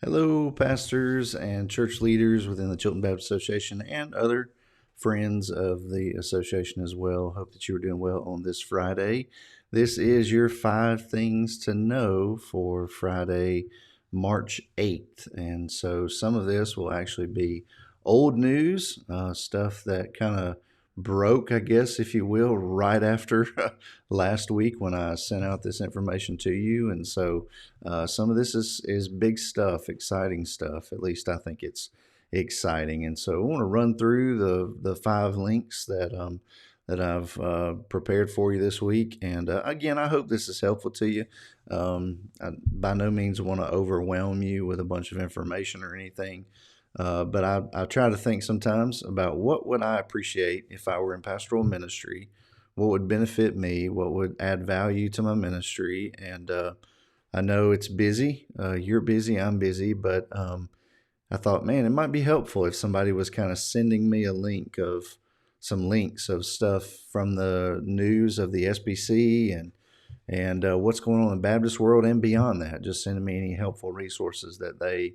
Hello, pastors and church leaders within the Chilton Baptist Association and other friends of the association as well. Hope that you are doing well on this Friday. This is your 5 things to know for Friday, March 8th. And so some of this will actually be old news, stuff that kind of broke, I guess, if you will, right after last week when I sent out this information to you. And so some of this is big stuff, exciting stuff. At least I think it's exciting. And so I want to run through the 5 links that I've prepared for you this week. And again, I hope this is helpful to you. I by no means want to overwhelm you with a bunch of information or anything. But I try to think sometimes about what would I appreciate if I were in pastoral ministry, what would benefit me, what would add value to my ministry, and I know it's busy. You're busy, I'm busy, but I thought, man, it might be helpful if somebody was kind of sending me a link of some links of stuff from the news of the SBC and what's going on in the Baptist world and beyond that. Just sending me any helpful resources that they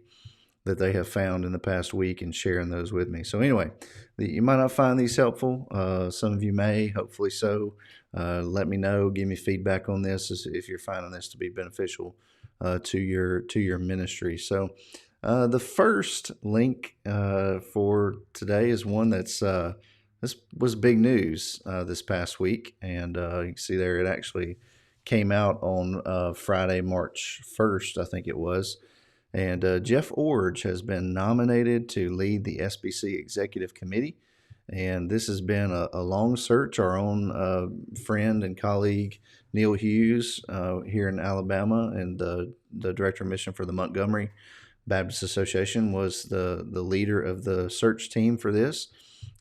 have found in the past week and sharing those with me. So anyway, you might not find these helpful. Some of you may, hopefully so. Let me know. Give me feedback on this if you're finding this to be beneficial to your ministry. So the first link for today is one this was big news this past week, and you can see there it actually came out on Friday, March 1st, I think it was. And Jeff Iorg has been nominated to lead the SBC Executive Committee. And this has been a long search. Our own friend and colleague, Neil Hughes, here in Alabama, and the Director of Mission for the Montgomery Baptist Association, was the leader of the search team for this.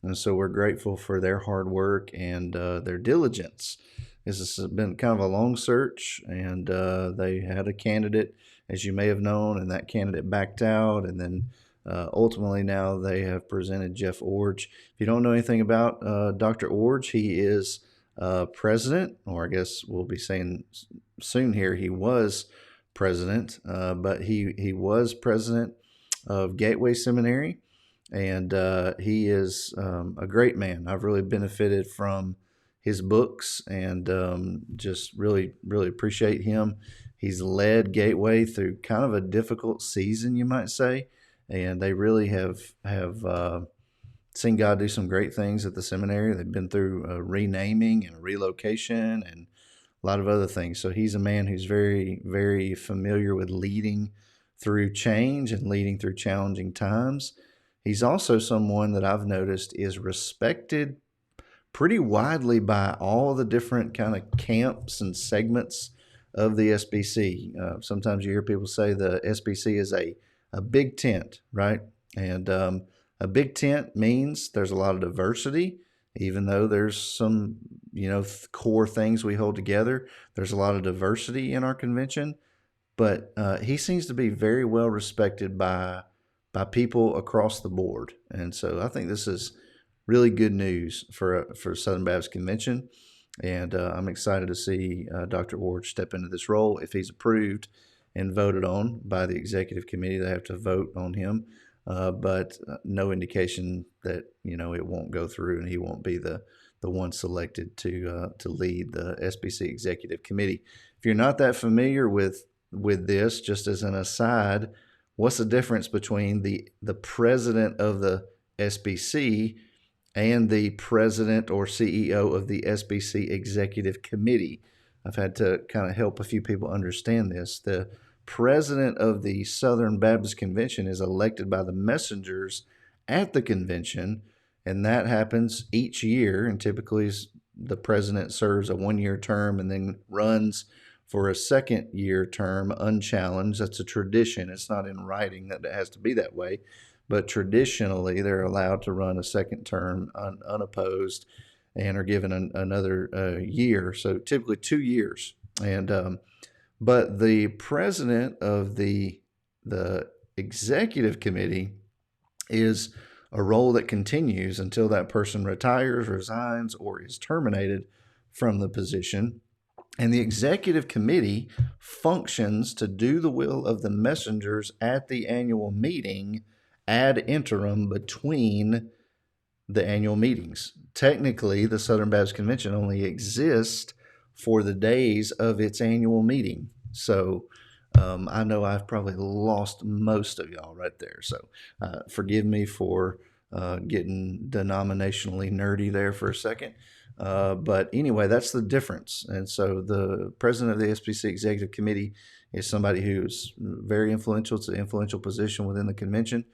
And so we're grateful for their hard work and their diligence. This has been kind of a long search, and they had a candidate, as you may have known, and that candidate backed out. And then ultimately now they have presented Jeff Iorg. If you don't know anything about Dr. Iorg, he is president, or I guess we'll be saying soon here, he was president, but he was president of Gateway Seminary, and he is a great man. I've really benefited from his books and just really appreciate him. He's led Gateway through kind of a difficult season, you might say, and they really have seen God do some great things at the seminary. They've been through a renaming and a relocation and a lot of other things. So he's a man who's very familiar with leading through change and leading through challenging times. He's also someone that I've noticed is respected pretty widely by all the different kind of camps and segments of the SBC. Sometimes you hear people say the SBC is a big tent, right? And a big tent means there's a lot of diversity, even though there's some, core things we hold together. There's a lot of diversity in our convention, but he seems to be very well respected by people across the board. And so I think this is really good news for Southern Baptist Convention, and I'm excited to see Dr. Iorg step into this role. If he's approved and voted on by the executive committee, they have to vote on him, but no indication that it won't go through and he won't be the one selected to lead the SBC executive committee. If you're not that familiar with this, just as an aside, what's the difference between the president of the SBC and the president or CEO of the SBC Executive Committee? I've had to kind of help a few people understand this. The president of the Southern Baptist Convention is elected by the messengers at the convention, and that happens each year. And typically the president serves a 1-year term and then runs for a second-year term unchallenged. That's a tradition. It's not in writing that it has to be that way, but traditionally they're allowed to run a second term unopposed and are given another year. So typically 2 years. And but the president of the executive committee is a role that continues until that person retires, resigns, or is terminated from the position. And the executive committee functions to do the will of the messengers at the annual meeting ad interim between the annual meetings. Technically, the Southern Baptist Convention only exists for the days of its annual meeting. So I know I've probably lost most of y'all right there. So forgive me for getting denominationally nerdy there for a second. But anyway, that's the difference. And so the president of the SBC Executive Committee is somebody who's very influential. It's an influential position within the convention.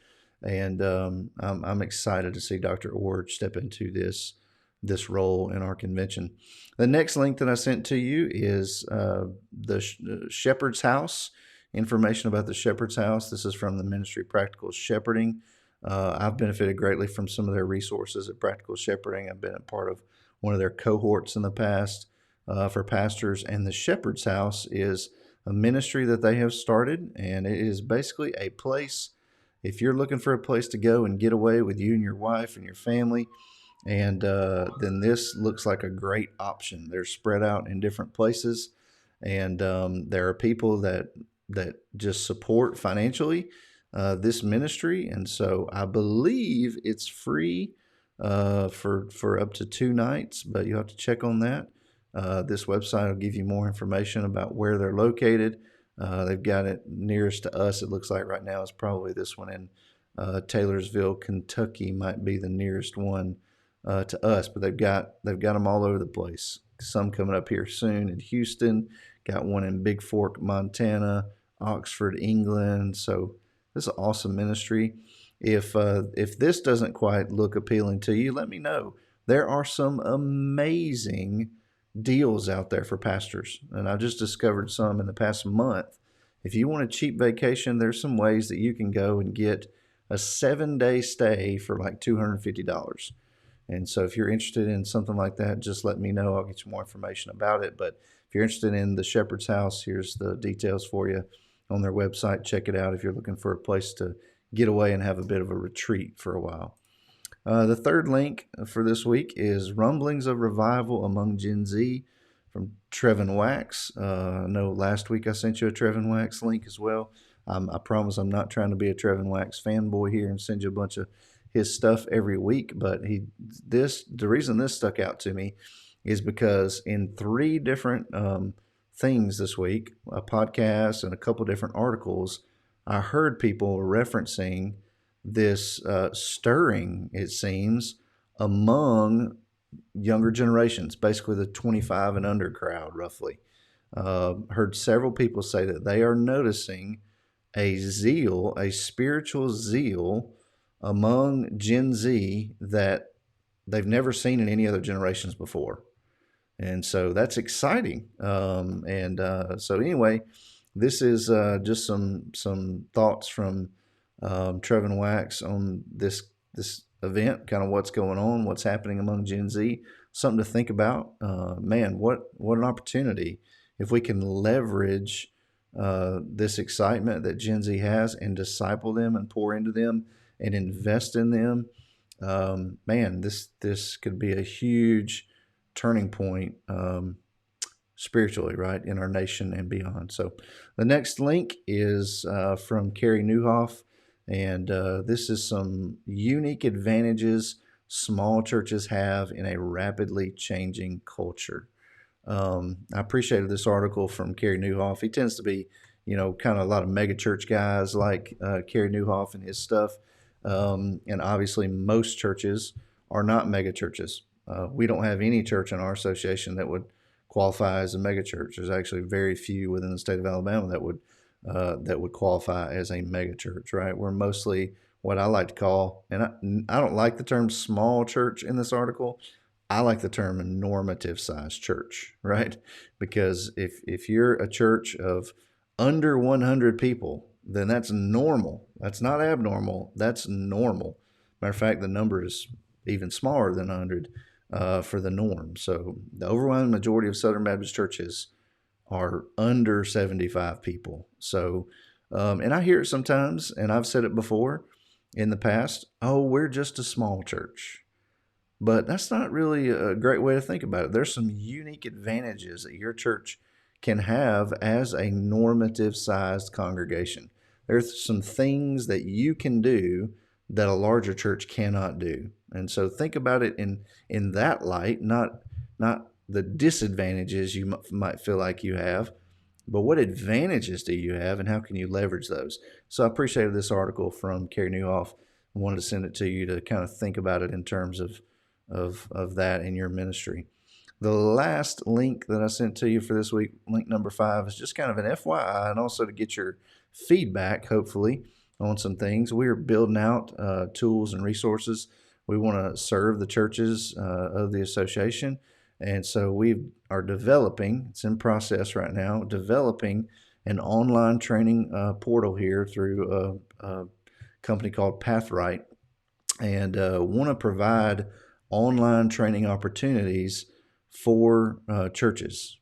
And I'm excited to see Dr. Iorg step into this role in our convention. The next link that I sent to you is the Shepherd's House, information about the Shepherd's House. This is from the ministry Practical Shepherding. I've benefited greatly from some of their resources at Practical Shepherding. I've been a part of one of their cohorts in the past for pastors, and the Shepherd's House is a ministry that they have started, and it is basically a place, if you're looking for a place to go and get away with you and your wife and your family, and then this looks like a great option. They're spread out in different places, and there are people that just support financially this ministry, and so I believe it's free for up to 2 nights, but you have to check on that. This website will give you more information about where they're located. They've got it nearest to us. It looks like right now is probably this one in Taylorsville, Kentucky, might be the nearest one to us. But they've got them all over the place. Some coming up here soon in Houston. Got one in Big Fork, Montana, Oxford, England. So this is an awesome ministry. If this doesn't quite look appealing to you, let me know. There are some amazing deals out there for pastors, and I've just discovered some in the past month. If you want a cheap vacation, there's some ways that you can go and get a 7-day stay for like $250. And so if you're interested in something like that, just let me know. I'll get you more information about it. But if you're interested in the Shepherd's House, here's the details for you on their website. Check it out if you're looking for a place to get away and have a bit of a retreat for a while. The third link for this week is Rumblings of Revival Among Gen Z from Trevin Wax. I know last week I sent you a Trevin Wax link as well. I promise I'm not trying to be a Trevin Wax fanboy here and send you a bunch of his stuff every week, but the reason this stuck out to me is because in 3 different things this week, a podcast and a couple different articles, I heard people referencing this stirring, it seems, among younger generations, basically the 25 and under crowd, roughly. Heard several people say that they are noticing a spiritual zeal among Gen Z that they've never seen in any other generations before. And so that's exciting. So anyway, this is just some thoughts from Trevin Wax on this event, kind of what's going on, what's happening among Gen Z, something to think about. Man, what an opportunity if we can leverage this excitement that Gen Z has and disciple them and pour into them and invest in them. Man, this could be a huge turning point spiritually, right, in our nation and beyond. So the next link is from Carey Nieuwhof, and this is some unique advantages small churches have in a rapidly changing culture. I appreciated this article from Carey Nieuwhof. He tends to be, kind of a lot of mega church guys like Carey Nieuwhof and his stuff. And obviously most churches are not mega churches. We don't have any church in our association that would qualify as a mega church. There's actually very few within the state of Alabama that would qualify as a mega church, right? We're mostly what I like to call, and I don't like the term small church in this article. I like the term normative size church, right? Because if you're a church of under 100 people, then that's normal. That's not abnormal. That's normal. Matter of fact, the number is even smaller than 100 for the norm. So the overwhelming majority of Southern Baptist churches are under 75 people. So, and I hear it sometimes, and I've said it before in the past, oh, we're just a small church. But that's not really a great way to think about it. There's some unique advantages that your church can have as a normative sized congregation. There's some things that you can do that a larger church cannot do. And so think about it in that light, not the disadvantages you might feel like you have, but what advantages do you have and how can you leverage those? So I appreciated this article from Carrie Newhoff. I wanted to send it to you to kind of think about it in terms of that in your ministry. The last link that I sent to you for this week, link number 5, is just kind of an FYI and also to get your feedback, hopefully, on some things. We are building out tools and resources. We want to serve the churches of the association. And so we are developing, it's in process right now, developing an online training portal here through a company called Pathright, and want to provide online training opportunities for churches.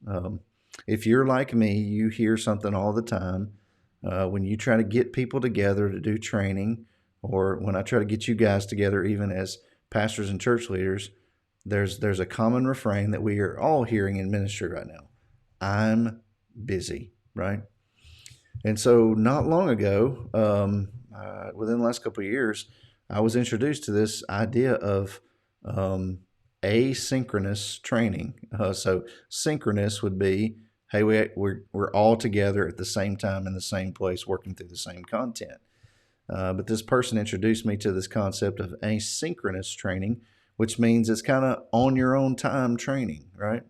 If you're like me, you hear something all the time when you try to get people together to do training, or when I try to get you guys together, even as pastors and church leaders, there's a common refrain that we are all hearing in ministry right now. I'm busy, right? And so not long ago, within the last couple of years, I was introduced to this idea of asynchronous training. So synchronous would be, hey, we're all together at the same time in the same place, working through the same content. But this person introduced me to this concept of asynchronous training, which means it's kind of on your own time training, right?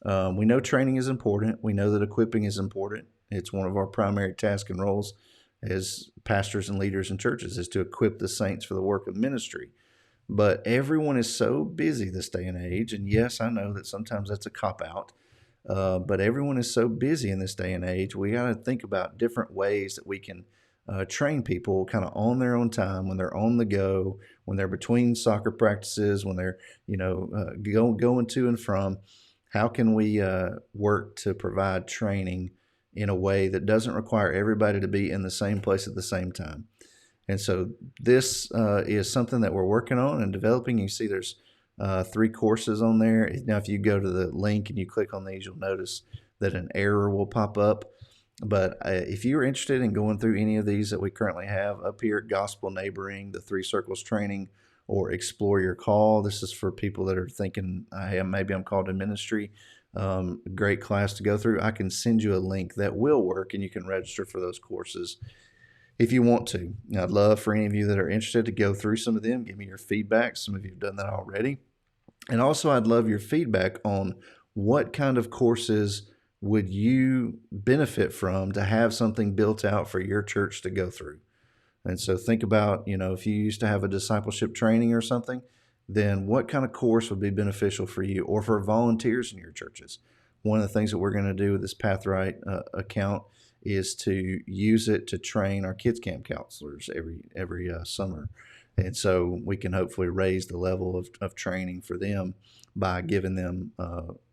We know training is important. We know that equipping is important. It's one of our primary tasks and roles as pastors and leaders in churches, is to equip the saints for the work of ministry. But everyone is so busy this day and age, and yes, I know that sometimes that's a cop-out, but everyone is so busy in this day and age, we got to think about different ways that we can train people kind of on their own time, when they're on the go, when they're between soccer practices, when they're going to and from. How can we work to provide training in a way that doesn't require everybody to be in the same place at the same time? And so this is something that we're working on and developing. You see there's 3 courses on there. Now, if you go to the link and you click on these, you'll notice that an error will pop up. But if you're interested in going through any of these that we currently have up here, Gospel Neighboring, the 3 Circles Training, or Explore Your Call, this is for people that are thinking, hey, maybe I'm called to ministry. Great class to go through. I can send you a link that will work, and you can register for those courses if you want to. I'd love for any of you that are interested to go through some of them. Give me your feedback. Some of you have done that already. And also, I'd love your feedback on what kind of courses would you benefit from to have something built out for your church to go through. And so think about, if you used to have a discipleship training or something, then what kind of course would be beneficial for you or for volunteers in your churches? One of the things that we're going to do with this Pathright account is to use it to train our kids camp counselors every summer. And so we can hopefully raise the level of training for them by giving them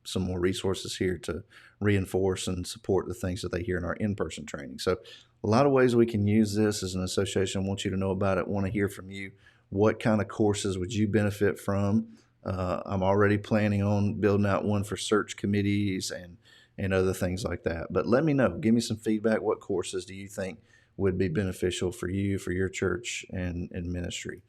some more resources here to reinforce and support the things that they hear in our in-person training. So a lot of ways we can use this as an association. I want you to know about it. I want to hear from you. What kind of courses would you benefit from? I'm already planning on building out one for search committees and other things like that. But let me know. Give me some feedback. What courses do you think would be beneficial for you, for your church and ministry?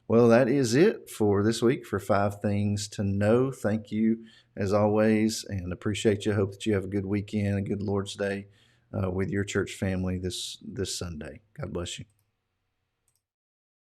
Well, that is it for this week for 5 Things to Know. Thank you, as always, and appreciate you. Hope that you have a good weekend, a good Lord's Day with your church family this Sunday. God bless you.